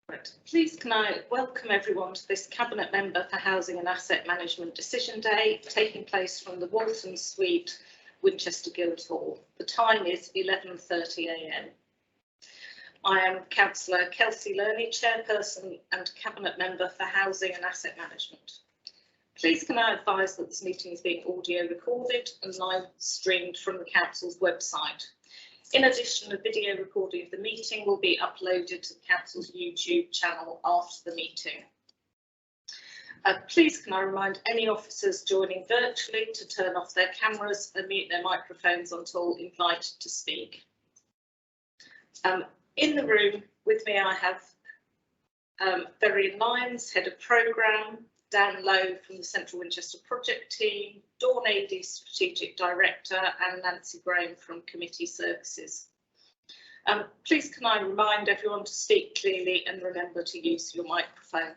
Right. Please can I welcome everyone to this Cabinet Member for Housing and Asset Management Decision Day, taking place from the Walton Suite, Winchester Guildhall. The time is 11:30 a.m. I am Councillor Kelsey Lerney, Chairperson and Cabinet Member for Housing and Asset Management. Please can I advise that this meeting is being audio recorded and live streamed from the Council's website. In addition, a video recording of the meeting will be uploaded to the Council's YouTube channel after the meeting. Please can I remind any officers joining virtually to turn off their cameras and mute their microphones until invited to speak. In the room with me I have Verian Lyons, Head of Programme, Dan Lowe from the Central Winchester Project Team, Dawn Adey, Strategic Director, and Nancy Graham from Committee Services. Please can I remind everyone to speak clearly and remember to use your microphone.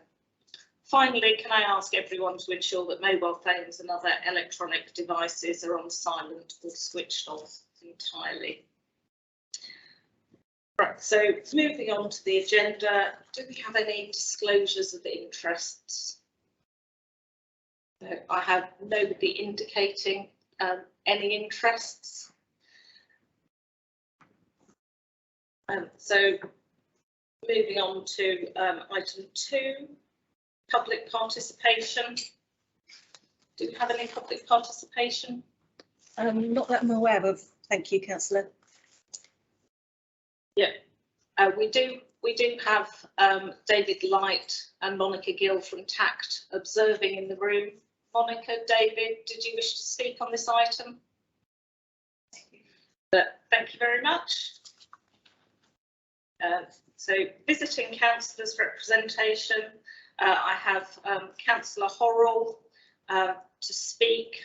Finally, can I ask everyone to ensure that mobile phones and other electronic devices are on silent or switched off entirely. Right, so moving on to the agenda, do we have any disclosures of interests? I have nobody indicating any interests. So moving on to item 2, public participation. Do we have any public participation? Not that I'm aware of, thank you, Councillor. Yeah, we do have David Light and Monica Gill from TACT observing in the room. Monica, David, did you wish to speak on this item? Thank you very much. So visiting councillors representation, I have Councillor Horrell to speak.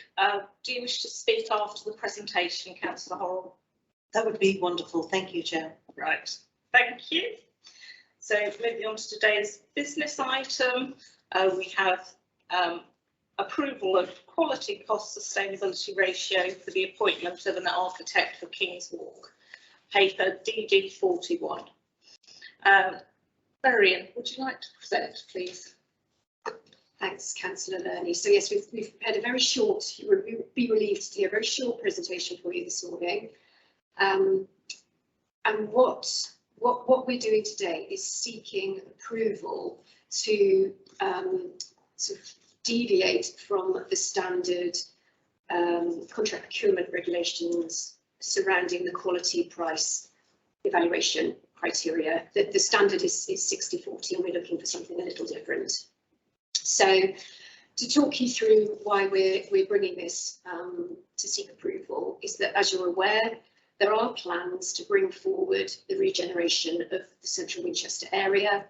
Do you wish to speak after the presentation, Councillor Horrell? That would be wonderful. Thank you, Chair. Right, thank you. So moving on to today's business item, we have approval of quality cost sustainability ratio for the appointment of an architect for King's Walk, paper DD 41. Verian, would you like to present, please? Thanks, Councillor Lerney. So yes, we've had a very short, you will be relieved to hear a very short presentation for you this morning. And what we're doing today is seeking approval to sort of deviate from the standard contract procurement regulations surrounding the quality price evaluation criteria. The standard is 60/40 and we're looking for something a little different. So to talk you through why we're bringing this to seek approval is that, as you're aware, there are plans to bring forward the regeneration of the central Winchester area.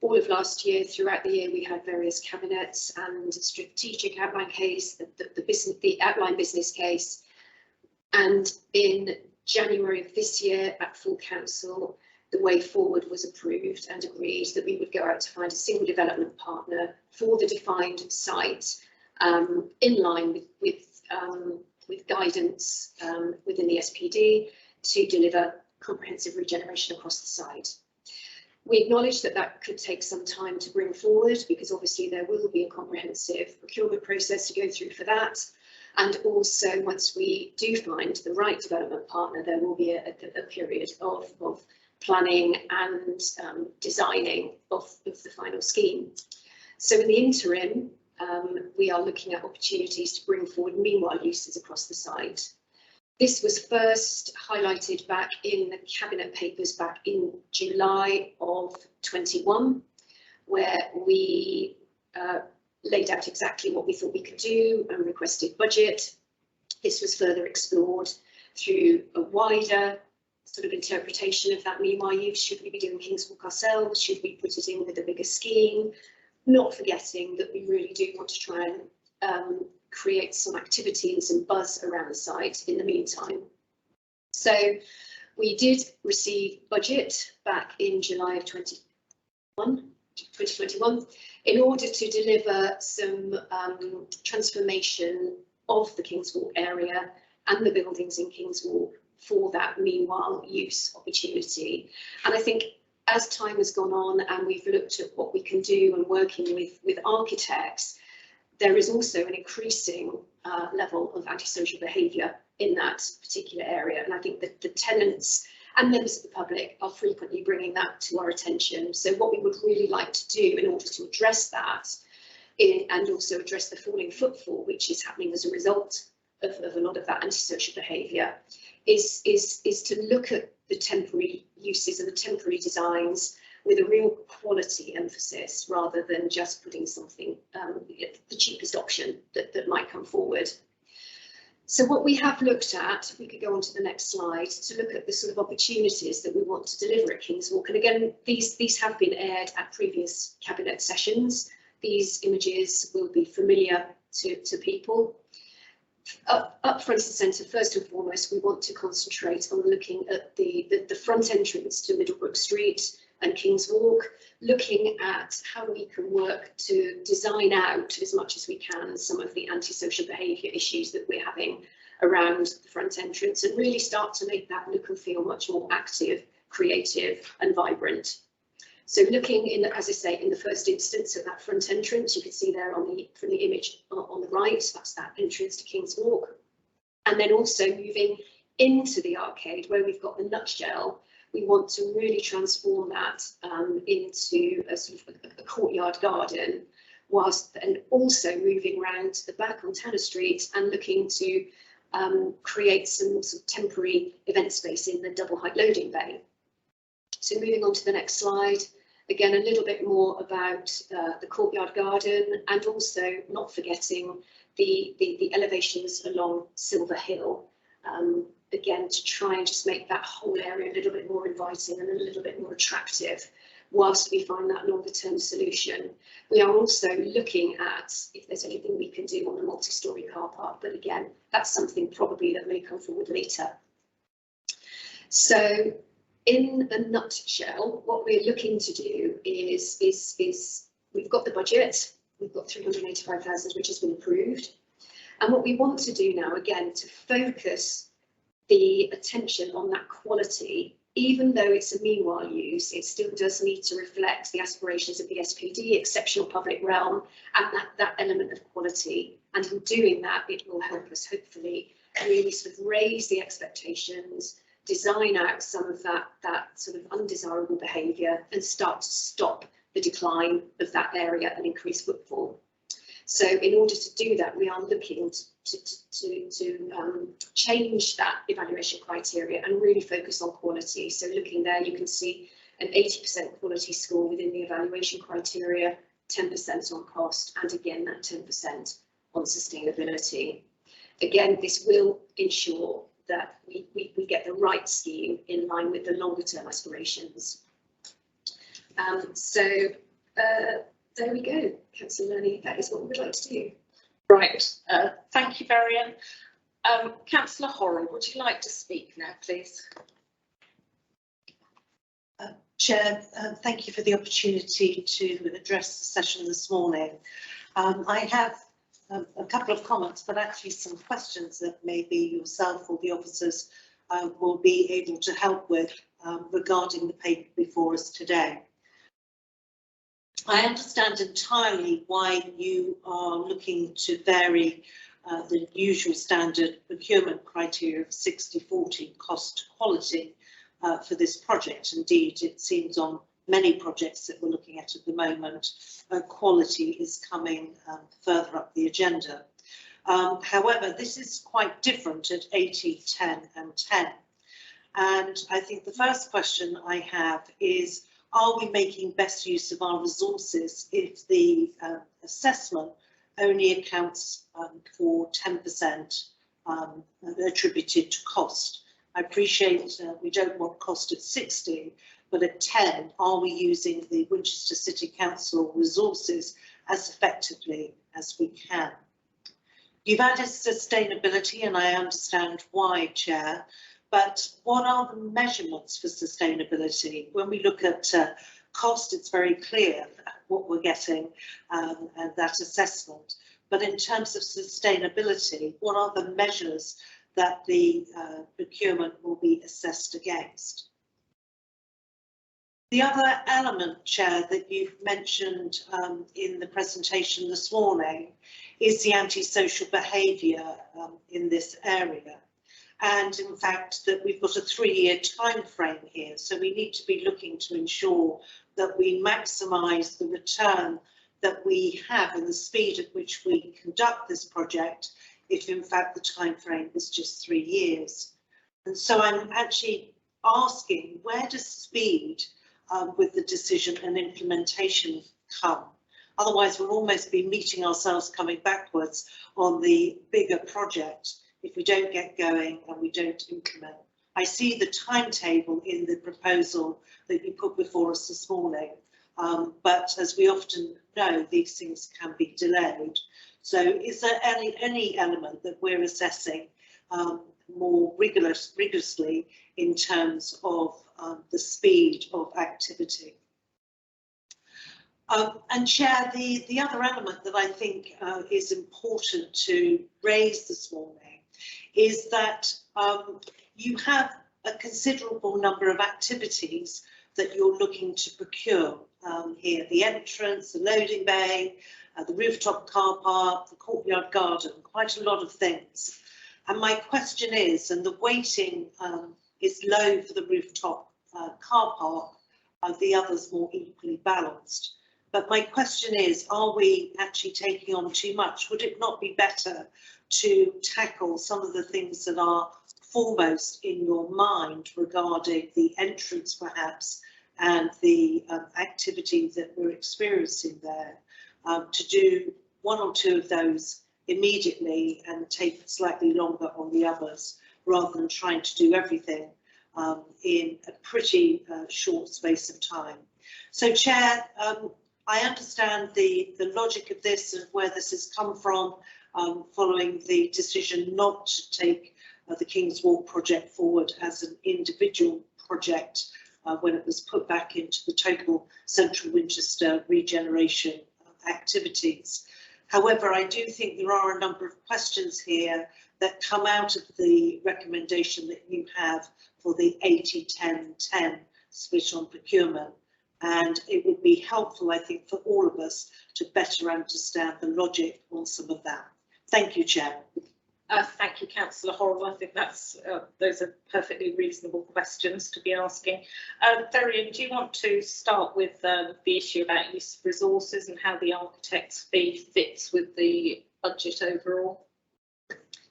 All of last year, throughout the year, we had various cabinets and strategic outline case, the outline business case. And in January of this year at full council, the way forward was approved and agreed that we would go out to find a single development partner for the defined site in line with guidance within the SPD to deliver comprehensive regeneration across the site. We acknowledge that that could take some time to bring forward because obviously there will be a comprehensive procurement process to go through for that. And also once we do find the right development partner, there will be a period of planning and designing of the final scheme. So in the interim, we are looking at opportunities to bring forward meanwhile uses across the site. This was first highlighted back in the Cabinet papers back in July of 21, where we laid out exactly what we thought we could do and requested budget. This was further explored through a wider sort of interpretation of that meanwhile use. Should we be doing King's Walk ourselves? Should we put it in with a bigger scheme? Not forgetting that we really do want to try and create some activity and some buzz around the site in the meantime. So we did receive budget back in July of 2021 in order to deliver some transformation of the King's Walk area and the buildings in King's Walk for that meanwhile use opportunity. And I think as time has gone on and we've looked at what we can do and working with architects, there is also an increasing level of antisocial behaviour in that particular area. And I think that the tenants and members of the public are frequently bringing that to our attention. So what we would really like to do in order to address that and also address the falling footfall, which is happening as a result of a lot of that antisocial behaviour, is to look at the temporary uses and the temporary designs with a real quality emphasis rather than just putting something, the cheapest option that might come forward. So what we have looked at, if we could go on to the next slide, to look at the sort of opportunities that we want to deliver at King's Walk. And again, these have been aired at previous cabinet sessions. These images will be familiar to people. Up front and centre, first and foremost, we want to concentrate on looking at the front entrance to Middlebrook Street and King's Walk, looking at how we can work to design out as much as we can some of the antisocial behaviour issues that we're having around the front entrance and really start to make that look and feel much more active, creative and vibrant. So looking in, as I say, in the first instance at that front entrance, you can see there from the image on the right, that's that entrance to King's Walk. And then also moving into the arcade where we've got the nutshell, we want to really transform that into a sort of a courtyard garden, whilst and also moving around to the back on Tanner Street and looking to create some sort of temporary event space in the double height loading bay. So moving on to the next slide, again, a little bit more about the courtyard garden and also not forgetting the elevations along Silver Hill. Again, to try and just make that whole area a little bit more inviting and a little bit more attractive whilst we find that longer term solution. We are also looking at if there's anything we can do on the multi-storey car park, but again, that's something probably that may come forward later. So in a nutshell, what we're looking to do is we've got the budget, we've got 385,000, which has been approved. And what we want to do now, again, to focus the attention on that quality, even though it's a meanwhile use, it still does need to reflect the aspirations of the SPD, exceptional public realm, and that element of quality. And in doing that, it will help us hopefully really sort of raise the expectations, design out some of that sort of undesirable behaviour and start to stop the decline of that area and increase footfall. So in order to do that, we are looking to change that evaluation criteria and really focus on quality. So looking there, you can see an 80% quality score within the evaluation criteria, 10% on cost, and again, that 10% on sustainability. Again, this will ensure that we get the right scheme in line with the longer term aspirations. There we go, Councillor Lerny, that is what we would like to do. Right, thank you, Varian. Councillor Horrell, would you like to speak now, please? Chair, thank you for the opportunity to address the session this morning. I have a couple of comments, but actually some questions that maybe yourself or the officers will be able to help with regarding the paper before us today. I understand entirely why you are looking to vary the usual standard procurement criteria of 60-40 cost to quality for this project. Indeed, it seems on many projects that we're looking at the moment, quality is coming further up the agenda. However, this is quite different at 80, 10 and 10. And I think the first question I have is, are we making best use of our resources if the assessment only accounts for 10% attributed to cost? I appreciate we don't want cost at 60, but at 10, are we using the Winchester City Council resources as effectively as we can? You've added sustainability, and I understand why, Chair, but what are the measurements for sustainability? When we look at cost, it's very clear what we're getting and that assessment. But in terms of sustainability, what are the measures that the procurement will be assessed against? The other element, Chair, that you've mentioned in the presentation this morning is the antisocial behaviour in this area. And in fact, that we've got a 3-year time frame here. So we need to be looking to ensure that we maximise the return that we have and the speed at which we conduct this project, if in fact the time frame is just 3 years. And so I'm actually asking, where does speed with the decision and implementation come? Otherwise, we'll almost be meeting ourselves coming backwards on the bigger project if we don't get going and we don't implement. I see the timetable in the proposal that you put before us this morning, but as we often know, these things can be delayed. So is there any element that we're assessing more rigorously in terms of the speed of activity? And Chair, the other element that I think is important to raise this morning is that you have a considerable number of activities that you're looking to procure here: the entrance, the loading bay, the rooftop car park, the courtyard garden, quite a lot of things. And my question is, and the weighting is low for the rooftop car park, the others more equally balanced. But my question is, are we actually taking on too much? Would it not be better to tackle some of the things that are foremost in your mind regarding the entrance perhaps and the activity that we're experiencing there, to do 1 or 2 of those immediately and take slightly longer on the others, rather than trying to do everything in a pretty short space of time. So Chair, I understand the logic of this and where this has come from, following the decision not to take the King's Walk project forward as an individual project when it was put back into the total Central Winchester regeneration activities. However, I do think there are a number of questions here that come out of the recommendation that you have for the 80-10-10 split on procurement. And it would be helpful, I think, for all of us to better understand the logic on some of that. Thank you, Chair. Thank you, Councillor Horrell. I think that's those are perfectly reasonable questions to be asking. Dorian, do you want to start with the issue about use of resources and how the architect's fee fits with the budget overall?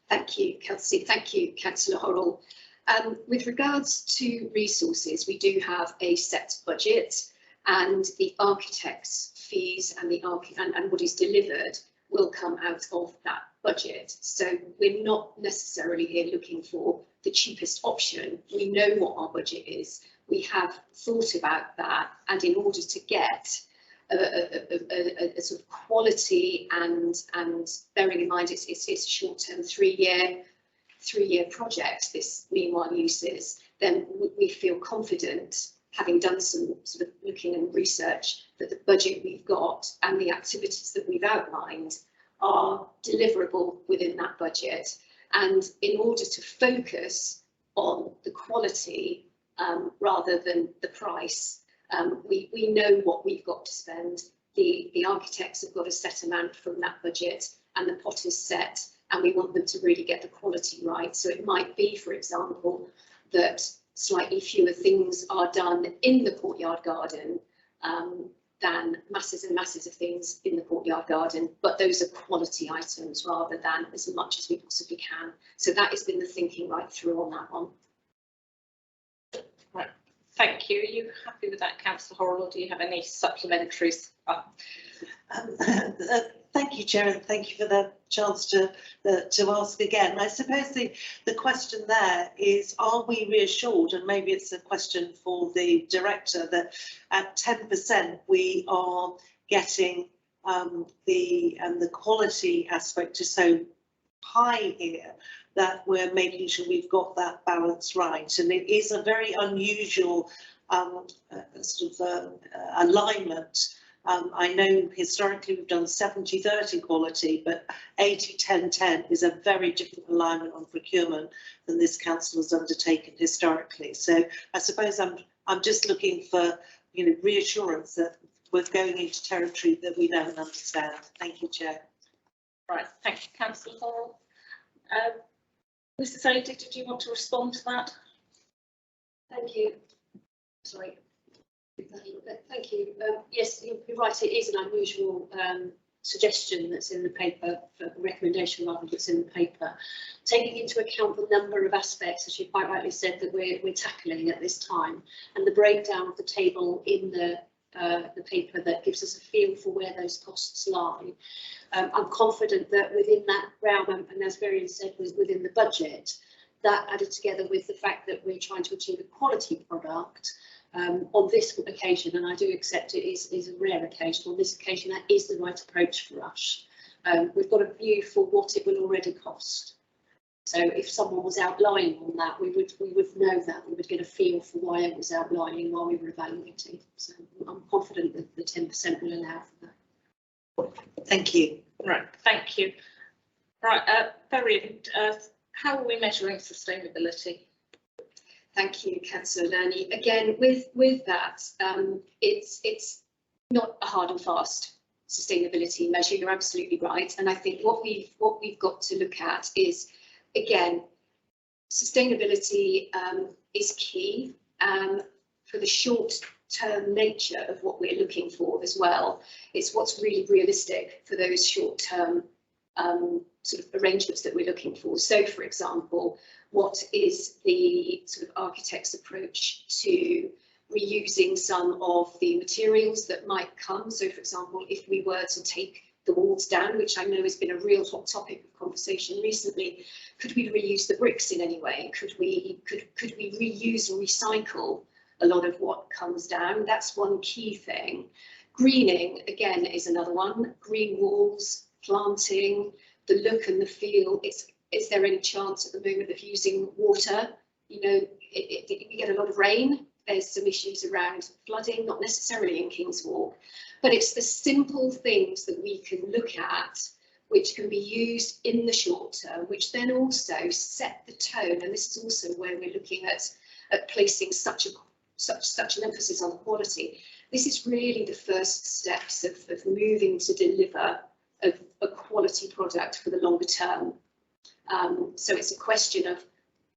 Thank you, Kelsey. Thank you, Councillor Horrell. With regards to resources, we do have a set budget, and the architect's fees and and what is delivered will come out of that budget. So we're not necessarily here looking for the cheapest option. We know what our budget is. We have thought about that, and in order to get a sort of quality and bearing in mind it's a short-term 3-year project, this meanwhile uses, then we feel confident, having done some sort of looking and research, that the budget we've got and the activities that we've outlined are deliverable within that budget. And in order to focus on the quality rather than the price, we know what we've got to spend. The architects have got a set amount from that budget, and the pot is set, and we want them to really get the quality right. So it might be, for example, that slightly fewer things are done in the courtyard garden than masses and masses of things in the courtyard garden, but those are quality items rather than as much as we possibly can. So that has been the thinking right through on that one. Right. Thank you. Are you happy with that, Councillor Horrell, or do you have any supplementaries? Thank you, Chair, and thank you for the chance to ask again. I suppose the question there is, are we reassured, and maybe it's a question for the director, that at 10% we are getting the quality aspect is so high here that we're making sure we've got that balance right. And it is a very unusual sort of alignment. I know historically we've done 70-30 quality, but 80-10-10 is a very different alignment on procurement than this council has undertaken historically. So I suppose I'm just looking for reassurance that we're going into territory that we know and understand. Thank you, Chair. Right, thank you, Councillor Hall. Mrs. Sadie, did you want to respond to that? Thank you. Sorry. Thank you. Yes, you're right. It is an unusual suggestion that's in the paper, for the recommendation rather that's in the paper, taking into account the number of aspects, as you quite rightly said, that we're tackling at this time, and the breakdown of the table in the paper that gives us a feel for where those costs lie. I'm confident that within that realm, and as Varian said, was within the budget, that added together with the fact that we're trying to achieve a quality product on this occasion, and I do accept it is a rare occasion. On this occasion, that is the right approach for us. We've got a view for what it will already cost. So if someone was outlining on that, we would know that, we would get a feel for why it was outlining while we were evaluating. So I'm confident that the 10% will allow for that. Thank you. Right, thank you. Right, Varian, how are we measuring sustainability? Thank you, Councillor Lerny. Again, with that, it's not a hard and fast sustainability measure. You're absolutely right, and I think what we've got to look at is, again, sustainability is key for the short-term nature of what we're looking for as well. It's what's really realistic for those short-term sort of arrangements that we're looking for. So, for example, what is the sort of architect's approach to reusing some of the materials that might come? So, for example, if we were to take the walls down, which I know has been a real hot topic of conversation recently, could we reuse the bricks in any way? Could we reuse and recycle a lot of what comes down? That's one key thing. Greening, again, is another one. Green walls, planting, the look and the feel. Is there any chance at the moment of using water? You know, we get a lot of rain. There's some issues around flooding, not necessarily in King's Walk, but it's the simple things that we can look at which can be used in the short term, which then also set the tone. And this is also where we're looking at placing such an emphasis on quality. This is really the first steps of moving to deliver a quality product for the longer term. So it's a question of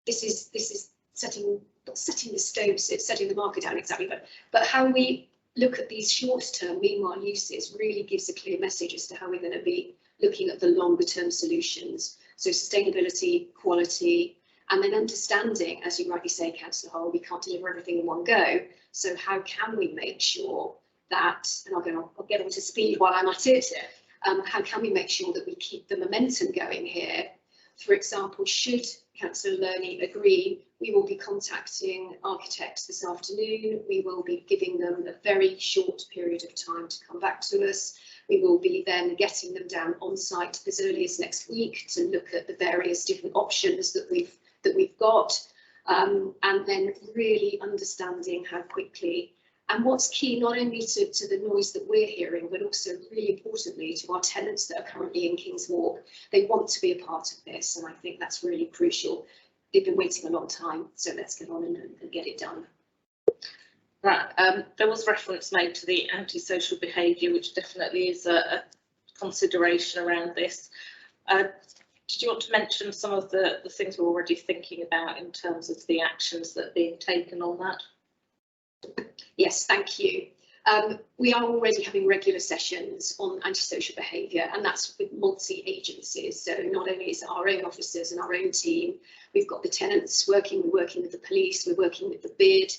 this is not setting the stones, it's setting the market down exactly, but how we look at these short-term meanwhile uses really gives a clear message as to how we're going to be looking at the longer-term solutions. So sustainability, quality, and then understanding, as you rightly say, Councillor Hall, we can't deliver everything in one go. So how can we make sure that, and I'll get on to speed while I'm at it, how can we make sure that we keep the momentum going here? For example, should Councillor Lerny agree, we will be contacting architects this afternoon. We will be giving them a very short period of time to come back to us. We will be then getting them down on site as early as next week to look at the various different options that we've got, and then really understanding how quickly. And what's key, not only to the noise that we're hearing, but also really importantly to our tenants that are currently in King's Walk. They want to be a part of this, and I think that's really crucial. They've been waiting a long time, so let's get on and get it done. Right, there was reference made to the antisocial behaviour, which definitely is a consideration around this. Did you want to mention some of the things we're already thinking about in terms of the actions that are being taken on that? Yes, thank you. We are already having regular sessions on antisocial behaviour, and that's with multi-agencies. So not only is it our own officers and our own team, we've got the tenants working with the police, we're working with the bid,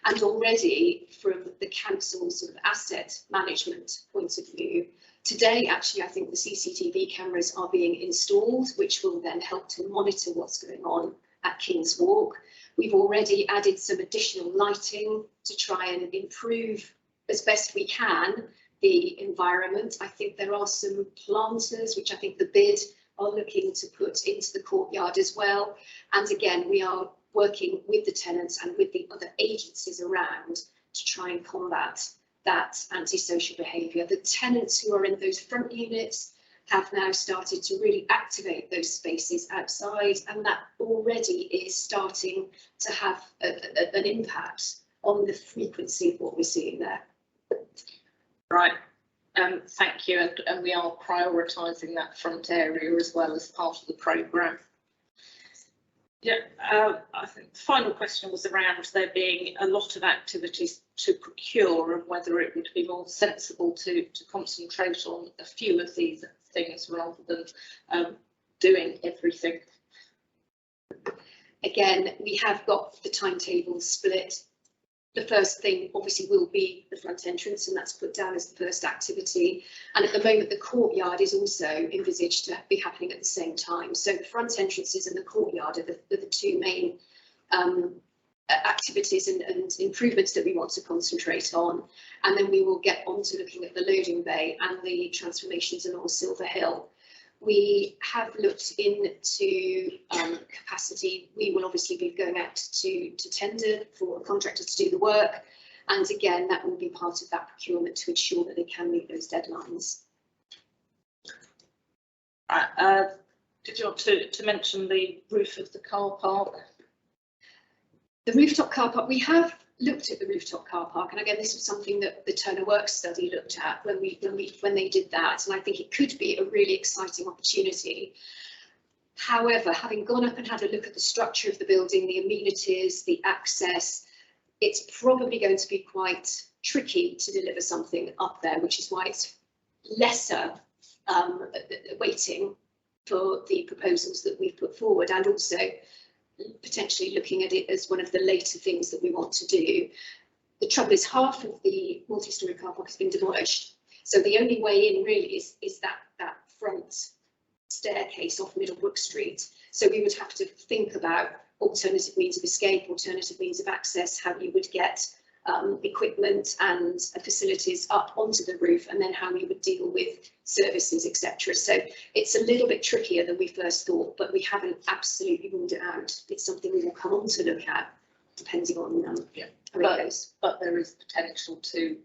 and already from the council's sort of asset management point of view, today actually I think the CCTV cameras are being installed, which will then help to monitor what's going on at King's Walk. We've already added some additional lighting to try and improve as best we can the environment. I think there are some planters, which I think the bid are looking to put into the courtyard as well. And again, we are working with the tenants and with the other agencies around to try and combat that antisocial behaviour. The tenants who are in those front units have now started to really activate those spaces outside, and that already is starting to have an impact on the frequency of what we're seeing there. Right. Thank you, and we are prioritising that front area as well as part of the programme. Yeah, I think the final question was around there being a lot of activities to procure and whether it would be more sensible to concentrate on a few of these things rather than doing everything. Again, we have got the timetable split. The first thing obviously will be the front entrance, and that's put down as the first activity. And at the moment, the courtyard is also envisaged to be happening at the same time. So the front entrances and the courtyard are the two main activities and improvements that we want to concentrate on. And then we will get on to looking at the loading bay and the transformations along Silver Hill. We have looked into capacity. We will obviously be going out to tender for contractors to do the work. And again, that will be part of that procurement to ensure that they can meet those deadlines. Did you want to mention the roof of the car park? The rooftop car park, we have looked at the rooftop car park, and again, this was something that the Turner Works study looked at when they did that, and I think it could be a really exciting opportunity. However, having gone up and had a look at the structure of the building, the amenities, the access, it's probably going to be quite tricky to deliver something up there, which is why it's lesser waiting for the proposals that we've put forward, and also potentially looking at it as one of the later things that we want to do. The trouble is half of the multi-storey car park has been demolished. So the only way in really is that front staircase off Middlebrook Street. So we would have to think about alternative means of escape, alternative means of access, how you would get equipment and facilities up onto the roof, and then how we would deal with services, etc. So it's a little bit trickier than we first thought, but we haven't absolutely ruled it out. It's something we will come on to look at, depending on how it goes. But there is potential to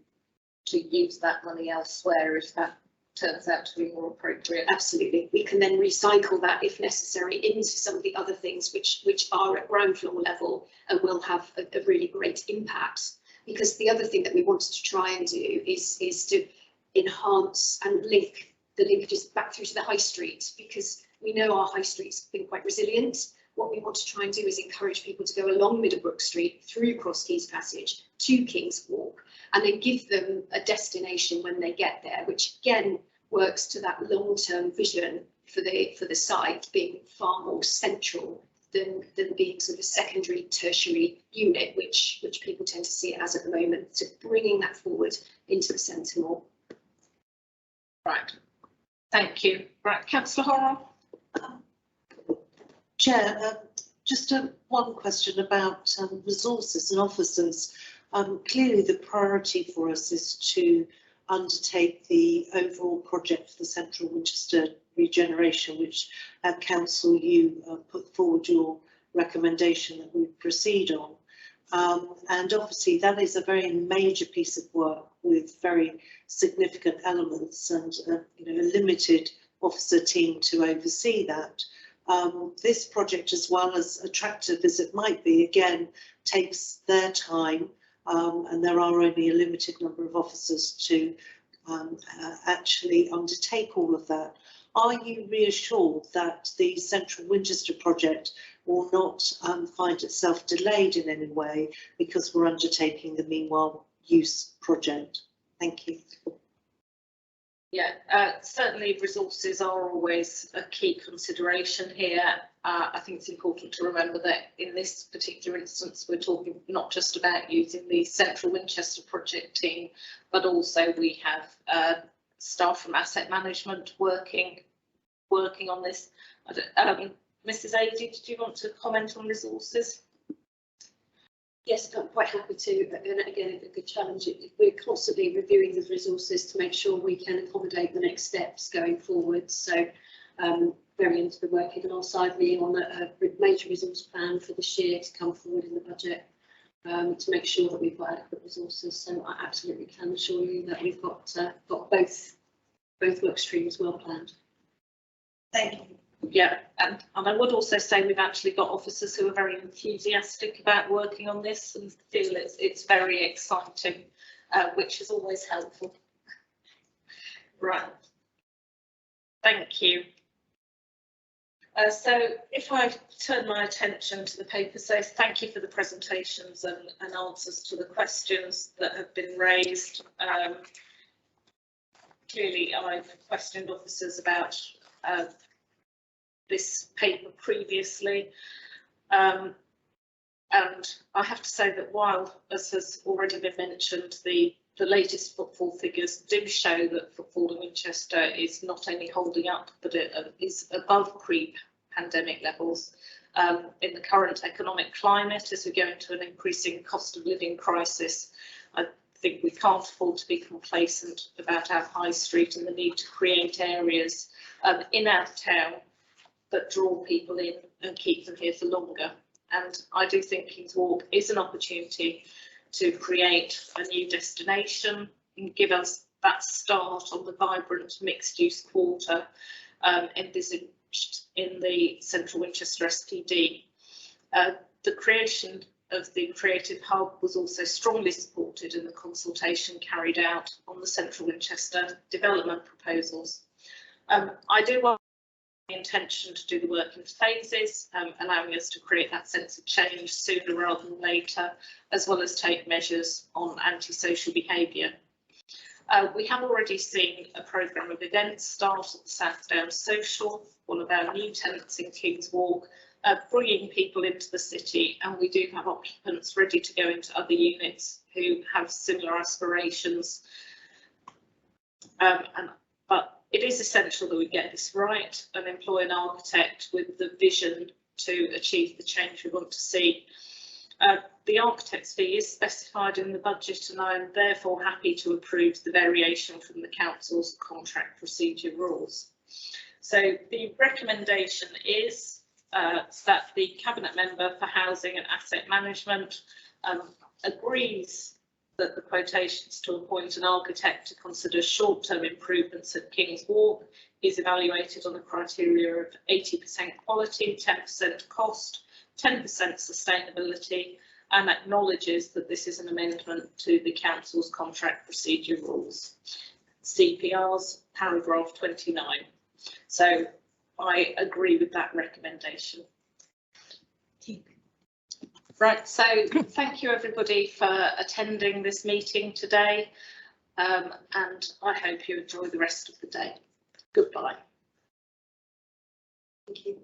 use that money elsewhere if that turns out to be more appropriate. Absolutely. We can then recycle that if necessary into some of the other things which are at ground floor level and will have a really great impact. Because the other thing that we wanted to try and do is to enhance and link the linkages back through to the high street, because we know our high street's been quite resilient. What we want to try and do is encourage people to go along Middlebrook Street, through Cross Keys Passage to King's Walk, and then give them a destination when they get there, which again works to that long-term vision for the site being far more central than being sort of a secondary, tertiary unit, which people tend to see it as at the moment. So bringing that forward into the centre more. Right. Thank you. Right, Councillor Horrell. Chair, just one question about resources and officers. Clearly the priority for us is to undertake the overall project for the Central Winchester regeneration, which at Council you put forward your recommendation that we proceed on. And obviously that is a very major piece of work with very significant elements and a limited officer team to oversee that. This project, as well as attractive as it might be, again takes their time, and there are only a limited number of officers to actually undertake all of that. Are you reassured that the Central Winchester project will not find itself delayed in any way because we're undertaking the Meanwhile Use project? Thank you. Yeah, certainly resources are always a key consideration here. I think it's important to remember that in this particular instance, we're talking not just about using the Central Winchester project team, but also we have staff from asset management working on this. Mrs. Adey, did you want to comment on resources? Yes, I'm quite happy to. And again, a good challenge. We're constantly reviewing the resources to make sure we can accommodate the next steps going forward. So very into the working alongside me on a major resource plan for this year to come forward in the budget to make sure that we've got adequate resources. So I absolutely can assure you that we've got both work streams well planned. Thank you. Yeah, and I would also say we've actually got officers who are very enthusiastic about working on this and feel it's very exciting, which is always helpful. Right. Thank you. So if I turn my attention to the paper, so thank you for the presentations and answers to the questions that have been raised. Clearly, I've questioned officers about this paper previously, and I have to say that while, as has already been mentioned, the latest footfall figures do show that footfall in Winchester is not only holding up, but it is above pre-pandemic levels. In the current economic climate, as we go into an increasing cost of living crisis, I think we can't afford to be complacent about our high street and the need to create areas in our town that draw people in and keep them here for longer. And I do think King's Walk is an opportunity to create a new destination and give us that start on the vibrant mixed-use quarter envisaged in the Central Winchester SPD. The creation of the Creative Hub was also strongly supported in the consultation carried out on the Central Winchester development proposals. I do want the intention to do the work in phases, allowing us to create that sense of change sooner rather than later, as well as take measures on antisocial behaviour. We have already seen a programme of events start at the South Downs Social, one of our new tenants in King's Walk, bringing people into the city, and we do have occupants ready to go into other units who have similar aspirations. But it is essential that we get this right and employ an architect with the vision to achieve the change we want to see. The architect's fee is specified in the budget, and I am therefore happy to approve the variation from the council's contract procedure rules. So the recommendation is that the Cabinet Member for Housing and Asset Management agrees that the quotations to appoint an architect to consider short-term improvements at King's Walk is evaluated on the criteria of 80% quality, 10% cost, 10% sustainability, and acknowledges that this is an amendment to the Council's contract procedure rules, CPR's paragraph 29. So I agree with that recommendation. Right, so thank you everybody for attending this meeting today, and I hope you enjoy the rest of the day. Goodbye. Thank you.